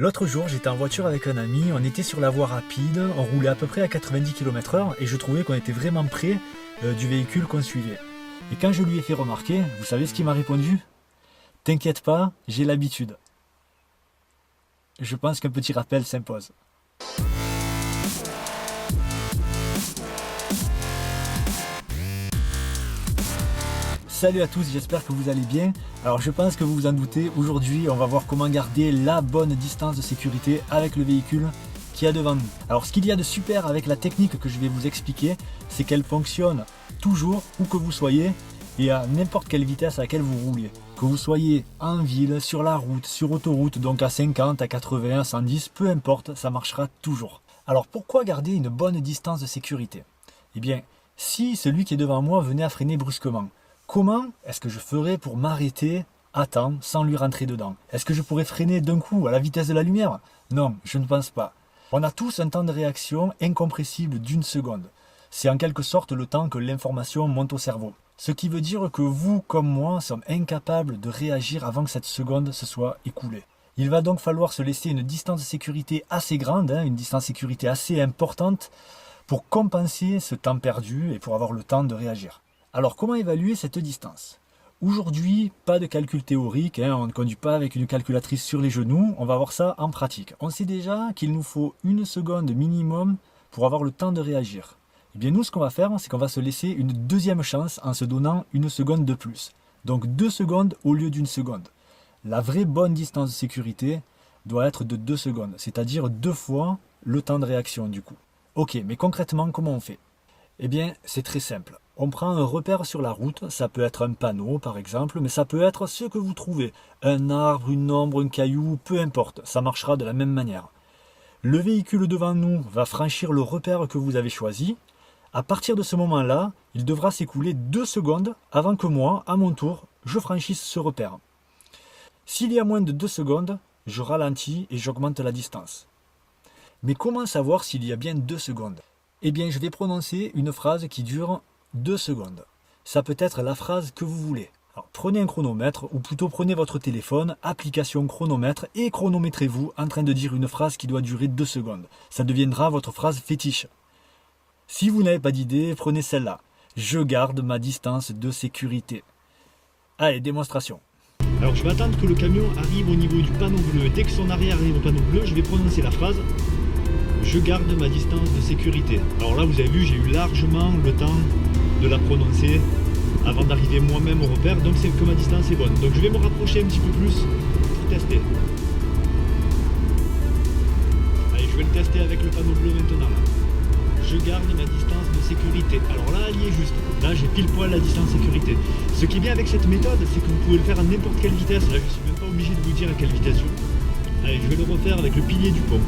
L'autre jour, j'étais en voiture avec un ami, on était sur la voie rapide, on roulait à peu près à 90 km/h et je trouvais qu'on était vraiment près du véhicule qu'on suivait. Et quand je lui ai fait remarquer, vous savez ce qu'il m'a répondu? T'inquiète pas, j'ai l'habitude. Je pense qu'un petit rappel s'impose. Salut à tous, j'espère que vous allez bien. Alors je pense que vous vous en doutez, aujourd'hui on va voir comment garder la bonne distance de sécurité avec le véhicule qui est devant nous. Alors ce qu'il y a de super avec la technique que je vais vous expliquer, c'est qu'elle fonctionne toujours où que vous soyez et à n'importe quelle vitesse à laquelle vous roulez. Que vous soyez en ville, sur la route, sur autoroute, donc à 50, à 80, à 110, peu importe, ça marchera toujours. Alors pourquoi garder une bonne distance de sécurité? Eh bien, si celui qui est devant moi venait à freiner brusquement, comment est-ce que je ferais pour m'arrêter à temps sans lui rentrer dedans? Est-ce que je pourrais freiner d'un coup à la vitesse de la lumière? Non, je ne pense pas. On a tous un temps de réaction incompressible d'1 seconde. C'est en quelque sorte le temps que l'information monte au cerveau. Ce qui veut dire que vous, comme moi, sommes incapables de réagir avant que cette seconde se soit écoulée. Il va donc falloir se laisser une distance de sécurité assez grande, une distance de sécurité assez importante pour compenser ce temps perdu et pour avoir le temps de réagir. Alors comment évaluer cette distance? Aujourd'hui, pas de calcul théorique, on ne conduit pas avec une calculatrice sur les genoux, on va voir ça en pratique. On sait déjà qu'il nous faut 1 seconde minimum pour avoir le temps de réagir. Eh bien nous, ce qu'on va faire, c'est qu'on va se laisser une deuxième chance en se donnant 1 seconde de plus. Donc 2 secondes au lieu d'1 seconde. La vraie bonne distance de sécurité doit être de 2 secondes, c'est-à-dire 2 fois le temps de réaction du coup. Ok, mais concrètement, comment on fait? Eh bien, c'est très simple. On prend un repère sur la route, ça peut être un panneau par exemple, mais ça peut être ce que vous trouvez. Un arbre, une ombre, un caillou, peu importe, ça marchera de la même manière. Le véhicule devant nous va franchir le repère que vous avez choisi. À partir de ce moment-là, il devra s'écouler 2 secondes avant que moi, à mon tour, je franchisse ce repère. S'il y a moins de 2 secondes, je ralentis et j'augmente la distance. Mais comment savoir s'il y a bien 2 secondes? Eh bien, je vais prononcer une phrase qui dure 2 secondes. Ça peut être la phrase que vous voulez. Alors, prenez un chronomètre, ou plutôt prenez votre téléphone, application chronomètre, et chronométrez-vous en train de dire une phrase qui doit durer 2 secondes. Ça deviendra votre phrase fétiche. Si vous n'avez pas d'idée, prenez celle-là. Je garde ma distance de sécurité. Allez, démonstration. Alors je vais attendre que le camion arrive au niveau du panneau bleu. Dès que son arrière arrive au panneau bleu, je vais prononcer la phrase « Je garde ma distance de sécurité ». Alors là, vous avez vu, j'ai eu largement le temps de la prononcer avant d'arriver moi-même au repère, donc c'est que ma distance est bonne. Donc je vais me rapprocher un petit peu plus pour tester. Allez, je vais le tester avec le panneau bleu maintenant. Là. Je garde ma distance de sécurité. Alors là, elle y est juste. Là, j'ai pile poil la distance de sécurité. Ce qui est bien avec cette méthode, c'est que vous pouvez le faire à n'importe quelle vitesse. Là, je ne suis même pas obligé de vous dire à quelle vitesse je vais. Allez, je vais le refaire avec le pilier du pont.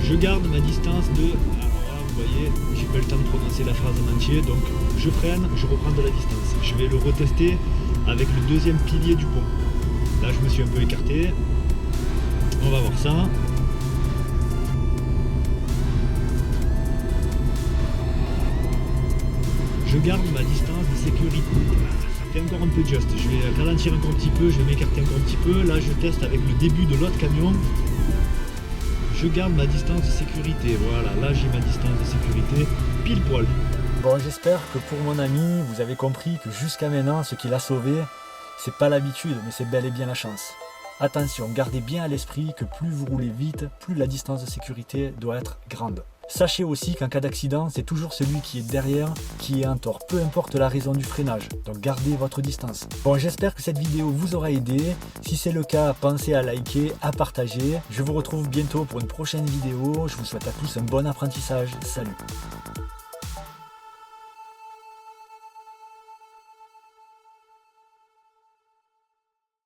Je garde ma distance de... Alors là, vous voyez, j'ai pas le temps de prononcer la phrase en entier, donc je freine, je reprends de la distance. Je vais le retester avec le deuxième pilier du pont. Là, je me suis un peu écarté. On va voir ça. Je garde ma distance de sécurité. Ça fait encore un peu juste. Je vais ralentir encore un petit peu, je vais m'écarter encore un petit peu. Là, je teste avec le début de l'autre camion. Je garde ma distance de sécurité. Voilà, là j'ai ma distance de sécurité pile poil. Bon, j'espère que pour mon ami, vous avez compris que jusqu'à maintenant, ce qui l'a sauvé, c'est pas l'habitude, mais c'est bel et bien la chance. Attention, gardez bien à l'esprit que plus vous roulez vite, plus la distance de sécurité doit être grande. Sachez aussi qu'en cas d'accident, c'est toujours celui qui est derrière qui est en tort, peu importe la raison du freinage. Donc gardez votre distance. Bon, j'espère que cette vidéo vous aura aidé. Si c'est le cas, pensez à liker, à partager. Je vous retrouve bientôt pour une prochaine vidéo. Je vous souhaite à tous un bon apprentissage. Salut!